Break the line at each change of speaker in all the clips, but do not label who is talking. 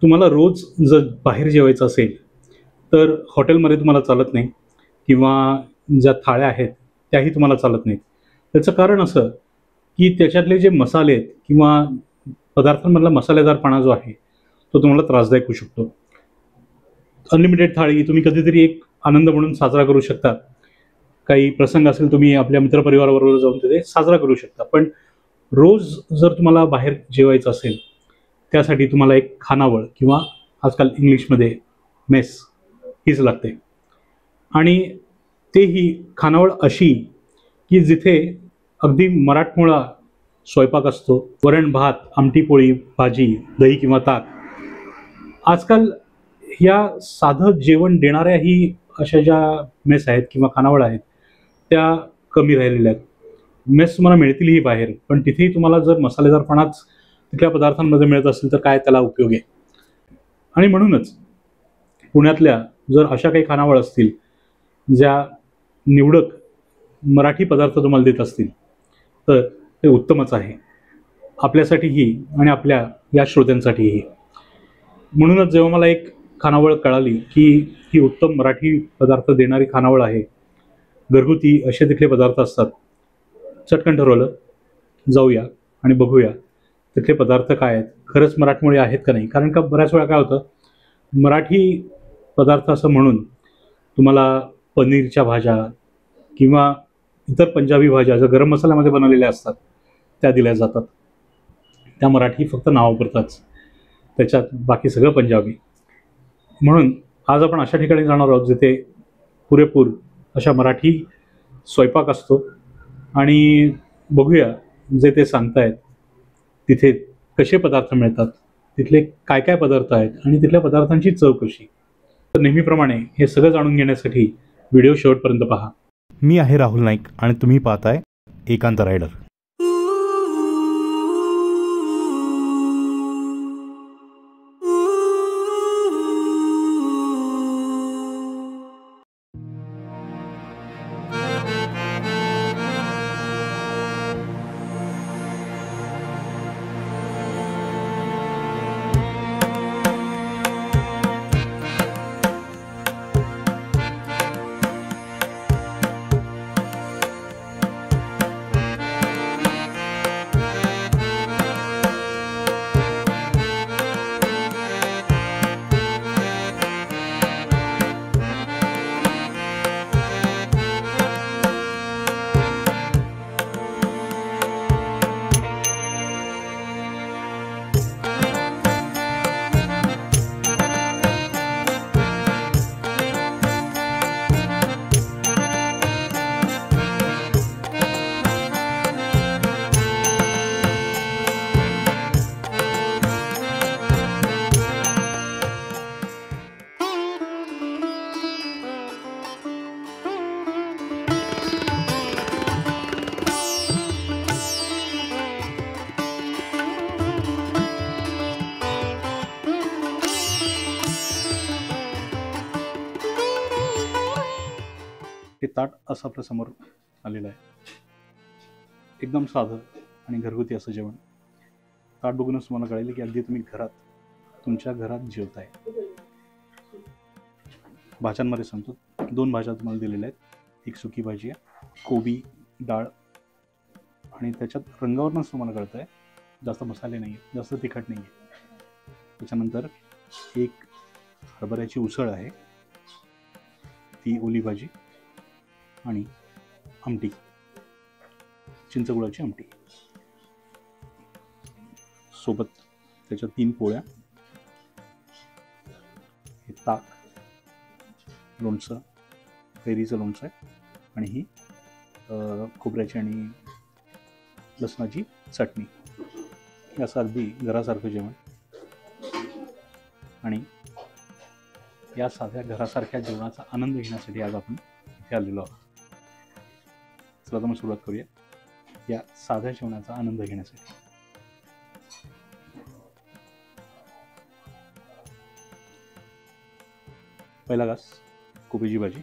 तुम्हाला रोज जर बाहेर जेवायचं असेल तर हॉटेलमध्ये तुम्हाला चालत नाही किंवा ज्या थाळ्या आहेत त्याही तुम्हाला चालत नाहीत. त्याचं कारण असं की त्याच्यातले जे मसाले आहेत किंवा पदार्थांमधला मसालेदारपणा जो आहे तो तुम्हाला त्रासदायक होऊ शकतो. अनलिमिटेड थाळी तुम्ही कधीतरी एक आनंद म्हणून साजरा करू शकता. काही प्रसंग असेल तुम्ही आपल्या मित्रपरिवाराबरोबर जाऊन तिथे साजरा करू शकता. पण रोज जर तुम्हाला बाहेर जेवायचं असेल त्यासाठी तुम्हाला एक खानावळ किंवा आजकाल इंग्लिशमध्ये मेस हीच लागते. आणि तेही खानावळ अशी की जिथे अगदी मराठमोळा स्वयंपाक असतो. वरण भात, आमटी पोळी, भाजी, दही किंवा ताक. आजकाल या साधं जेवण देणाऱ्याही अशा ज्या मेस आहेत किंवा खानावळ आहेत त्या कमी राहिलेल्या आहेत. मेस तुम्हाला मिळतीलही बाहेर, पण तिथेही तुम्हाला जर मसालेदारपणाच तिथल्या पदार्थांमध्ये मिळत असेल तर काय त्याला उपयोग आहे. आणि म्हणूनच पुण्यातल्या जर अशा काही खानावळ असतील ज्या निवडक मराठी पदार्थ तुम्हाला देत असतील तर ते उत्तमच आहे आपल्यासाठीही आणि आपल्या या श्रोत्यांसाठीही. म्हणूनच जेव्हा मला एक खानावळ कळाली की ही उत्तम मराठी पदार्थ देणारी खानावळ आहे, घरगुती असे तिथले पदार्थ असतात, चटकन ठरवलं जाऊया आणि बघूया तिथले पदार्थ काय आहेत, खरंच मराठमोळी आहेत का नाही. कारण का बऱ्याच वेळा काय होतं, मराठी पदार्थ असं म्हणून तुम्हाला पनीरच्या भाज्या किंवा इतर पंजाबी भाज्या ज्या गरम मसाल्यामध्ये बनवलेल्या असतात त्या दिल्या जातात. त्या मराठी फक्त नावापुरताच, त्याच्यात बाकी सगळं पंजाबी. म्हणून आज आपण अशा ठिकाणी जाणार आहोत जिथे पुरेपूर अशा मराठी स्वयंपाक असतो आणि बघूया जे ते सांगतायत तिथे कसे पदार्थ मिळतात, तिथले काय काय पदार्थ आहेत आणि तिथल्या पदार्थांची चव कशी. तर नेहमीप्रमाणे हे सगळं जाणून घेण्यासाठी व्हिडिओ शेवटपर्यंत पहा.
मी आहे राहुल नाईक आणि तुम्ही पाहताय एकांत रायडर.
हे ताट असं आपल्या समोर आलेलं आहे. एकदम साधं आणि घरगुती असं जेवण. ताट बघूनच तुम्हाला कळेल की अगदी तुम्ही तुमच्या घरात जेवताय. भाज्यांमध्ये सांगतो, 2 भाज्या तुम्हाला दिलेल्या आहेत. एक सुकी भाजी आहे, कोबी, डाळ, आणि त्याच्यात रंगावरूनच तुम्हाला कळतं आहे जास्त मसाले नाही आहेत, जास्त तिखट नाही आहे. त्याच्यानंतर एक हरभऱ्याची उसळ आहे, ती ओली भाजी आणि आमटी, चिंचगुळाची आमटी. सोबत त्याच्या 3 पोळ्या, हे ताक, लोणचं, कैरीचं लोणचं आहे आणि ही खोबऱ्याची आणि लसणाची चटणी. हे असं अगदी घरासारखं जेवण. आणि या साध्या घरासारख्या जेवणाचा आनंद घेण्यासाठी आज आपण इथे आलेलो आहोत. चला तर मग सुरुवात करूया या साध्या जेवणाचा आनंद घेण्यासाठी. पहिला घास कोबीची भाजी,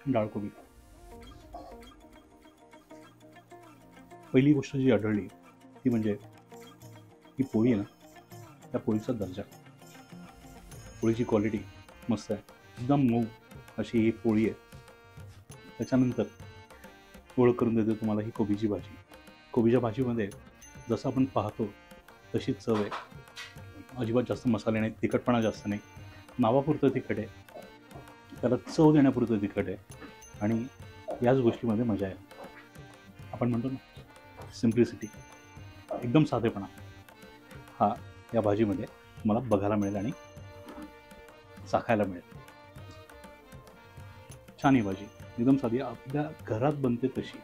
डाळ कोबी. पहिली गोष्ट जी आढळली ती म्हणजे ही पोळी आहे ना, त्या पोळीचा दर्जा, पोळीची क्वालिटी मस्त आहे, एकदम मऊ अशी ही पोळी आहे. त्याच्यानंतर ओळख करून देते तुम्हाला ही कोबीची भाजी. कोबीच्या भाजीमध्ये जसं आपण पाहतो तशीच चव आहे, अजिबात जास्त मसाले नाही, तिखटपणा जास्त नाही, नावापुरतं तिखट आहे, त्याला चव देण्यापुरतं तिखट आहे आणि याच गोष्टीमध्ये मजा आहे. आपण म्हणतो ना सिम्प्लिसिटी, एकदम साधेपणा हा या भाजीमध्ये तुम्हाला बघायला मिळेल आणि चाखायला मिळेल. छान ही भाजी एकदम साधी, आपल्या घरात बनते तशी.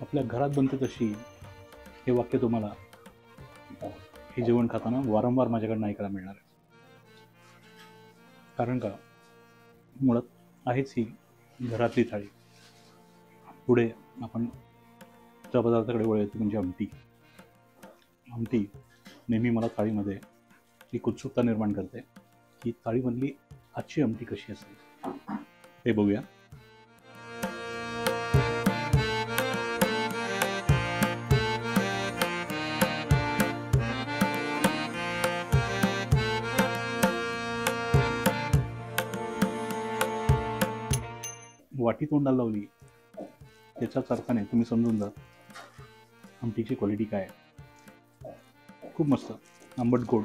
आपल्या घरात बनते तशी हे वाक्य तुम्हाला हे जेवण खाताना वारंवार माझ्याकडनं ऐकायला मिळणार आहे. कारण का मुळात आहेच ही घरातली थाळी. पुढे आपण त्या पदार्थाकडे वळ येतो म्हणजे आमटी. आमटी नेहमी मला थाळीमध्ये एक उत्सुकता निर्माण करते की थाळीमधली आजची आमटी कशी असेल ते बघूया. वाटी तोंडाला लावली त्याच्याच अर्थाने तुम्ही समजून जा आमटीची क्वालिटी काय आहे. खूप मस्त आंबट गोड.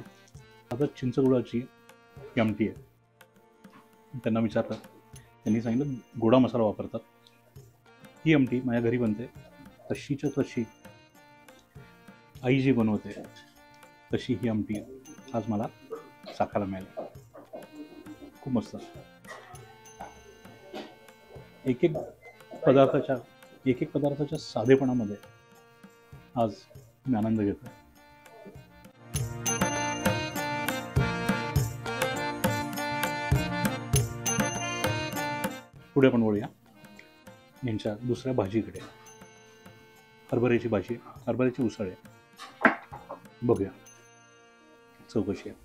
आता चिंचगुळाची ही आमटी आहे. त्यांना विचारलं, त्यांनी सांगितलं गोडा मसाला वापरतात. ही आमटी माझ्या घरी बनते तशीच्या तशी आई जी बनवते तशी ही आमटी आज मला चाखायला मिळाली. खूप मस्त. एक एक पदार्थाच्या साधेपणामध्ये आज मी आनंद घेतो. पुढे आपण वळूया यांच्या दुसऱ्या भाजीकडे. हरभऱ्याची भाजी, हरभऱ्याची उसळ आहे. बघूया चव कशी आहे.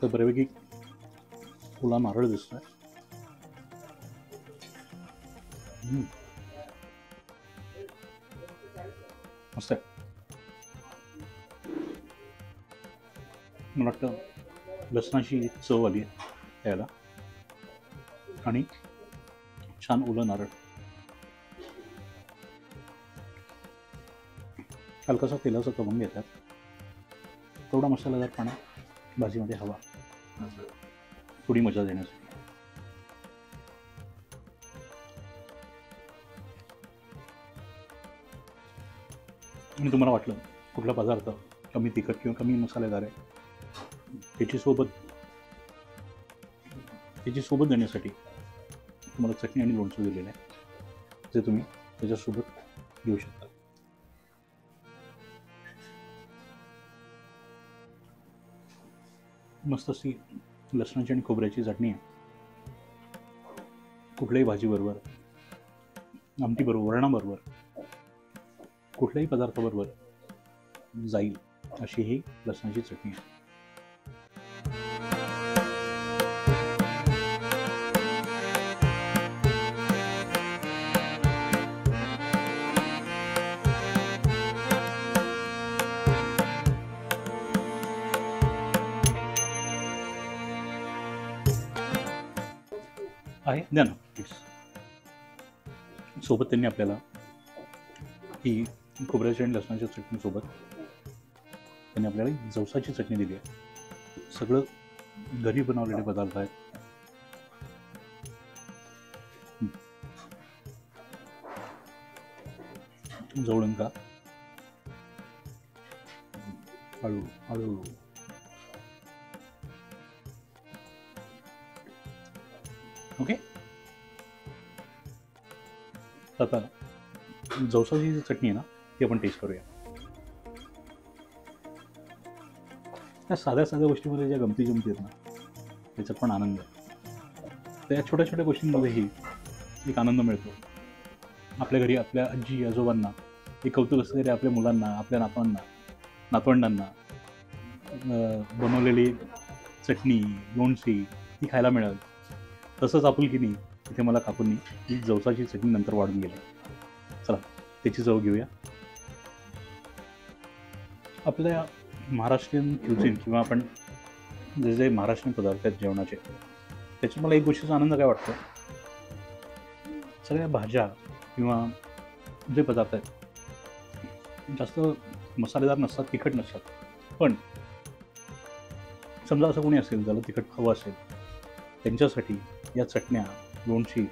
तर बऱ्यापैकी ओला नारळ दिसतोय. मस्त आहे. मला वाटतं लसणाची चव आली आहे याला आणि छान ओलं नारळ. हलकासा तेलाचा तवंग येतात. थोडा मसालेदारपणा भाजीमध्ये हवा थोडी मजा देण्यासाठी. आणि तुम्हाला वाटलं कुठला पदार्थ कमी तिखट किंवा कमी मसालेदार आहे त्याची सोबत देण्यासाठी तुम्हाला चटणी आणि लोणचं दिलेलं आहे जे तुम्ही त्याच्यासोबत घेऊ शकता. मस्त अशी लसणाची आणि खोबऱ्याची चटणी आहे. कुठल्याही भाजीबरोबर, आमटीबरोबर, वरणाबरोबर, कुठल्याही पदार्थाबरोबर जाईल अशी ही लसणाची चटणी आहे. आहे द्या ना प्लीज. सोबत त्यांनी आपल्याला ही खोबऱ्याची आणि लसणाच्या चटणीसोबत त्यांनी आपल्याला जवसाची चटणी दिली आहे. सगळं घरी बनवलेले पदार्थ आहेत. जवळून का हळू हळू. ओके. आता जवसाची जी चटणी आहे ना ती आपण टेस्ट करूया. त्या साध्या साध्या गोष्टीमध्ये ज्या गमती आहेत ना त्याच्यात पण आनंद आहे. त्या छोट्या छोट्या गोष्टींमध्येही एक आनंद मिळतो. आपल्या घरी आपल्या आजी आजोबांना एक कौतुक असतं तरी आपल्या मुलांना, आपल्या नातवंडांना बनवलेली चटणी लोणची ही खायला मिळाली. तसंच आपुलकीने इथे मला काकूंनी ही जवसाची चटणी नंतर वाढून गेली. चला त्याची चव घेऊया. आपल्या महाराष्ट्रीयन क्युझिन किंवा आपण जे जे महाराष्ट्रीयन पदार्थ आहेत जेवणाचे, त्याच्यात मला एक गोष्टीचा आनंद काय वाटतो, सगळ्या भाज्या किंवा जे पदार्थ आहेत जास्त मसालेदार नसतात, तिखट नसतात. पण समजा असं कोणी असेल ज्याला तिखट हवं असेल, त्यांच्यासाठी या चटण्या, लोणची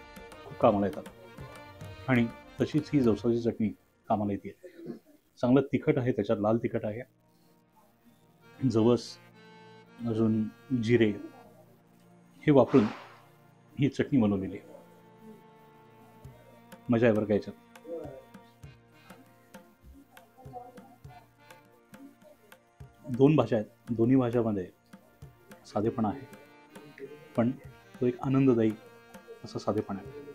खूप कामाला येतात. आणि तशीच ही जवसाची चटणी कामाला येते. चांगलं तिखट आहे, त्याच्यात लाल तिखट आहे, जवस, अजून जिरे हे वापरून ही चटणी बनवलेली आहे. मजा आहे बरं का याच्यात. दोन भाज्या आहेत, दोन्ही भाज्यामध्ये साधेपणा आहे, पण तो एक आनंददायी असा साधेपणा आहे.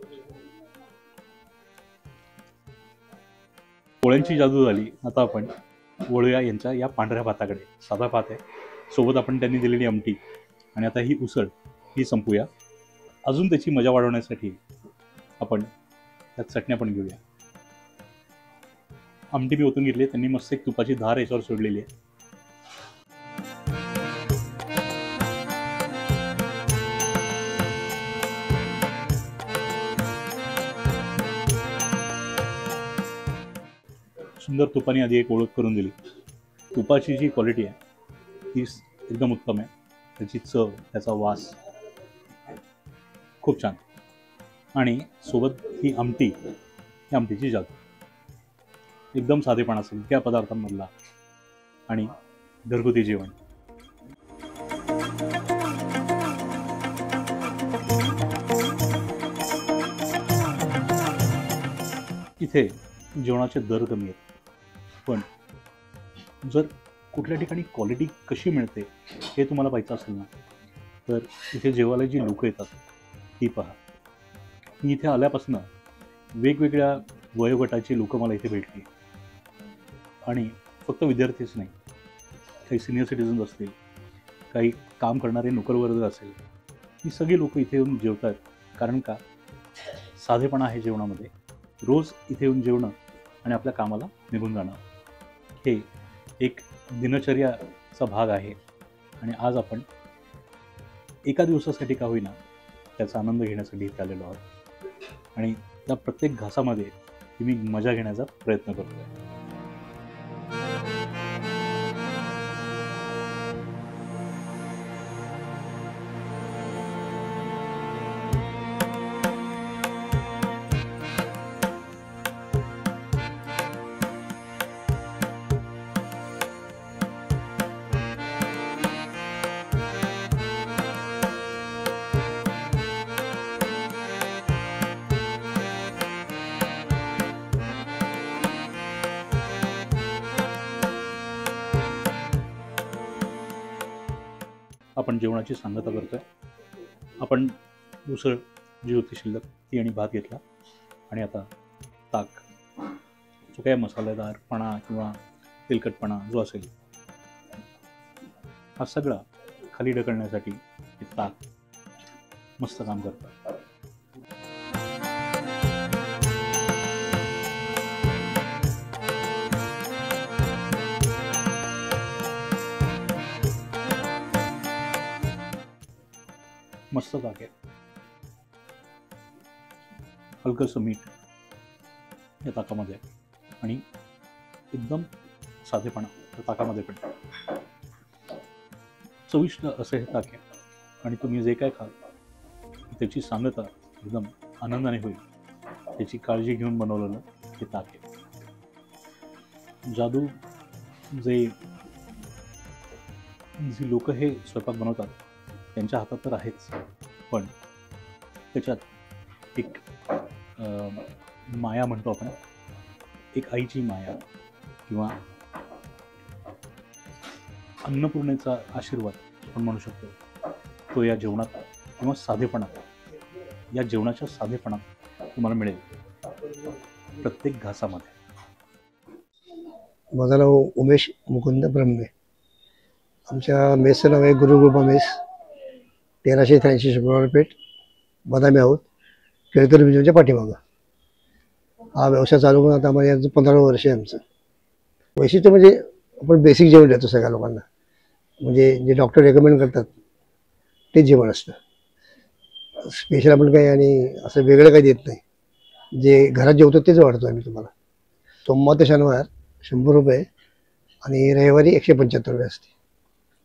पोळ्यांची जादू झाली. आता आपण वळूया यांच्या या पांढऱ्या भाताकडे. साधा भात आहे, सोबत आपण त्यांनी दिलेली आमटी, आणि आता ही उसळ ही संपूया. अजून त्याची मजा वाढवण्यासाठी आपण त्यात चटण्या पण घेऊया. आमटी मी ओतून घेतली, त्यांनी मस्त एक तुपाची धार याच्यावर सोडलेली आहे. सुंदर तुपाने आधी एक ओळख करून दिली. तुपाची जी क्वालिटी आहे ती एकदम उत्तम आहे. त्याची चव, त्याचा वास खूप छान, आणि सोबत ही आमटी, ही आमटीची जादू. एकदम साधेपणा असेल त्या पदार्थांमधला आणि घरगुती जेवण. इथे जेवणाचे दर कमी आहेत, पण जर कुठल्या ठिकाणी क्वालिटी कशी मिळते हे तुम्हाला पाहायचं असेल ना, तर इथे जेवायला जी लोकं येतात ती पहा. मी इथे आल्यापासून वेगवेगळ्या वयोगटाची लोकं मला इथे भेटली, आणि फक्त विद्यार्थीच नाही, काही सिनियर सिटीजन्स असतील, काही काम करणारे नोकरवर्ग असेल, ही सगळी लोकं इथे येऊन जेवतात. कारण का, साधेपणा आहे जेवणामध्ये. रोज इथे येऊन जेवणं आणि आपल्या कामाला निघून जाणं हे एक दिनचर्याचा भाग आहे. आणि आज आपण एका दिवसासाठी का होईना त्याचा आनंद घेण्यासाठी इथे आलेलो आहोत, आणि त्या प्रत्येक घासामध्ये मी मजा घेण्याचा प्रयत्न करतो आहे. आपण जेवणाची सांगता करतोय. आपण उसळ जी होती शिल्लक ती आणि भात घेतला, आणि आता ताक, जो काय मसालेदारपणा किंवा तेलकटपणा जो असेल, हा सगळा खाली ढकलण्यासाठी हे ताक मस्त काम करतं. मस्त ताक आहे. हलकंसं मीठ या ताकामध्ये, आणि एकदम साधेपणा त्या ताकामध्ये पण. चविष्ट असं हे ताक आहे, आणि तुम्ही जे काय खाल त्याची सांगता एकदम आनंदाने होईल, त्याची काळजी घेऊन बनवलेलं हे ताक आहे. जादू जी लोक हे स्वयंपाक बनवतात त्यांच्या हातात तर आहेच, पण त्याच्यात एक माया म्हणतो आपण, एक आईची माया किंवा अन्नपूर्णेचा आशीर्वाद आपण म्हणू शकतो, तो या जेवणात किंवा साधेपणात, या जेवणाच्या साधेपणात तुम्हाला मिळेल प्रत्येक घासामध्ये.
माझं नाव उमेश मुकुंद ब्रह्मे. आमच्या मेसचं नाव आहे गुरुकृपा मेस, 1383 शुक्रवार पेठ, बदामी आहोत. केळकर म्युझियमच्या पाठीमागं. हा व्यवसाय चालू करून आता आम्हाला यांचं 15 वर्ष आहे आमचं. वैशिष्ट्य म्हणजे आपण बेसिक जेवण देतो सगळ्या लोकांना, म्हणजे जे डॉक्टर रेकमेंड करतात तेच जेवण असतं. स्पेशल आपण काही आणि असं वेगळं काही देत नाही. जे घरात जेवतो तेच वाढतो आम्ही तुम्हाला. सोमवार ते शनिवार 100 रुपये आणि रविवारी 175 रुपये असते.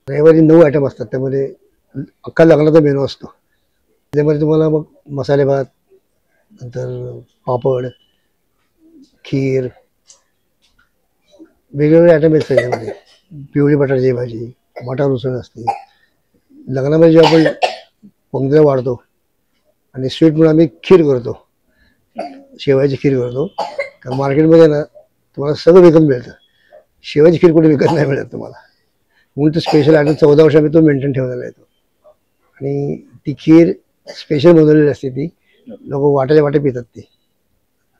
रविवारी 9 आयटम असतात, त्यामध्ये अख्खा लग्नाचा मेनू असतो. त्यामध्ये तुम्हाला मग मसाले भात, नंतर पापड, खीर, वेगवेगळे आयटम आहेत त्याच्यामध्ये. पिवळी बटाट्याची भाजी, मटार उसळ असते. लग्नामध्ये जे आपण पंगतीला वाढतो आणि स्वीट म्हणून आम्ही खीर करतो, शेवयाची खीर करतो. कारण मार्केटमध्ये ना तुम्हाला सगळं विकत मिळतं, शेवयाची खीर कुठे विकत नाही मिळत तुम्हाला. म्हणून तो स्पेशल आयटम 14 वर्ष आम्ही तो मेंटेन ठेवलेला आहे तो. आणि ती खीर स्पेशल बनवलेली असते, ती लोक वाट्याच्या वाटे पितात ती.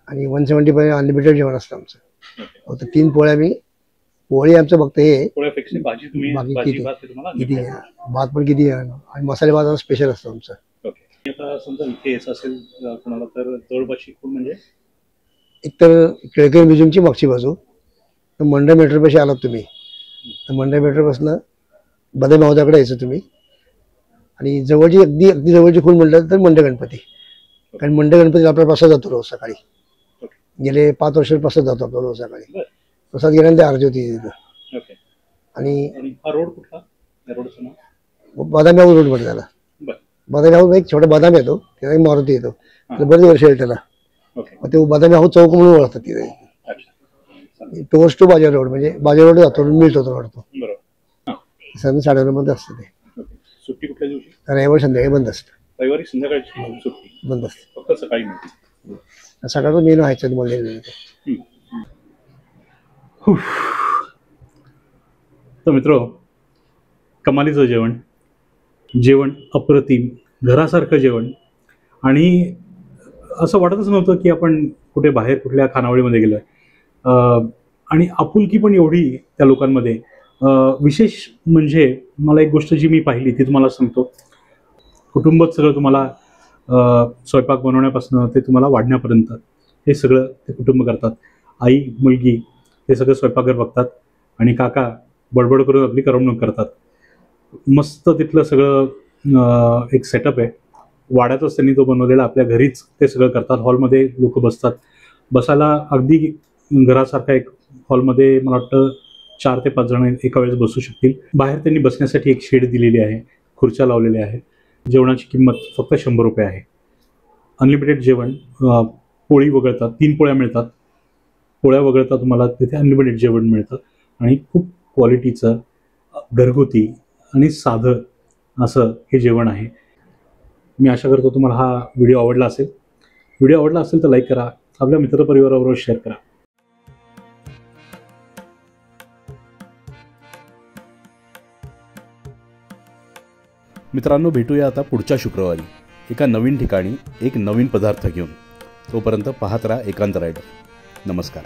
आणि 170 अनलिमिटेड जेवण असतं आमचं. फक्त 3 पोळ्या पोळी आमचं फक्त हे बाकी किती भात पण किती आणि मसाले भात स्पेशल असतो आमचं.
आता समजा इथे यायचं असेल कोणाला तर जवळपासची खूप म्हणजे
एकतर केळकर म्युझियमची मागची बाजू, तर मंडळ मेट्रोपाशी आलात तुम्ही तर मंडळ मेट्रोपासून बदामी मावदाकडे यायचं तुम्ही. आणि जवळची अगदी जवळची खूण म्हटलं तर मंडळ गणपती. कारण मंडळ गणपती आपला प्रसाद जातो रोज सकाळी. गेले 5 वर्ष प्रसाद जातो आपला रोज सकाळी. प्रसाद गेल्यानंतर आरती होती तिथं. आणि
हा रोड कुठला, रोडचं नाव
बदामी हाऊस रोड म्हणतात त्याला. बदामी हाऊस एक छोटा बदामी येतो, त्याला एक मारुती येतो, बरेच वर्ष येईल त्याला. मग ते बदामी हाऊस चौक म्हणून ओळखतात तिथे. टोर्स टू बाजार रोड, म्हणजे बाजार रोड जातो मिळतो तो रोड तो. संध्याकाळी 7:30 मध्ये असतं ते.
सुट्टी कुठल्या दिवशी?
रविवारी संध्याकाळी बंद असतं.
रविवारी संध्याकाळची सुट्टी
बंद असते,
फक्त सकाळी मिळते.
सकाळचं मेनू व्हायचं बोललेलं.
तर मित्र, कमालीचं जेवण अप्रतिम, घरासारखं जेवण. आणि असं वाटतच नव्हतं की आपण कुठे बाहेर कुठल्या खानावळीमध्ये गेलो आहे. आणि आपुलकी पण एवढी त्या लोकांमध्ये. विशेष म्हणजे मला एक गोष्ट जी मी पाहिली ती तुम्हाला सांगतो. कुटुंबात सगळं तुम्हाला स्वयंपाक बनवण्यापासून ते तुम्हाला वाढण्यापर्यंत हे सगळं ते कुटुंब करतात. आई मुलगी हे सगळं स्वयंपाकघर बघतात आणि काका बडबड करून आपली करमणूक करतात. मस्त तिथलं सगळं एक सेटअप आहे. वाड्यातच त्यांनी तो बनवलेला, आपल्या घरीच ते सगळं करतात. हॉलमध्ये लोक बसतात. बसायला अगदी घरासारखा एक हॉलमध्ये मला वाटतं 4 ते 5 जण एका वेळेस बसू शकतील. बाहेर त्यांनी बसण्यासाठी एक शेड दिलेली आहे, खुर्च्या लावलेल्या आहेत. जेवणाची किंमत फक्त 100 रुपये आहे. अनलिमिटेड जेवण, पोळी वगळतात, 3 पोळ्या मिळतात. पोळ्या वगळता तुम्हाला तिथे अनलिमिटेड जेवण मिळतं आणि खूप क्वालिटीचं, घरगुती आणि साधं असं हे जेवण आहे. मी आशा करतो तुम्हाला हा व्हिडिओ आवडला असेल. व्हिडिओ आवडला असेल तर लाईक करा, आपल्या मित्रपरिवाराबरोबर शेअर करा.
मित्रांनो, भेटूया आता पुढच्या शुक्रवारी एका नवीन ठिकाणी एक नवीन पदार्थ घेऊन. तोपर्यंत पाहत राहा एकांत रायडर. नमस्कार.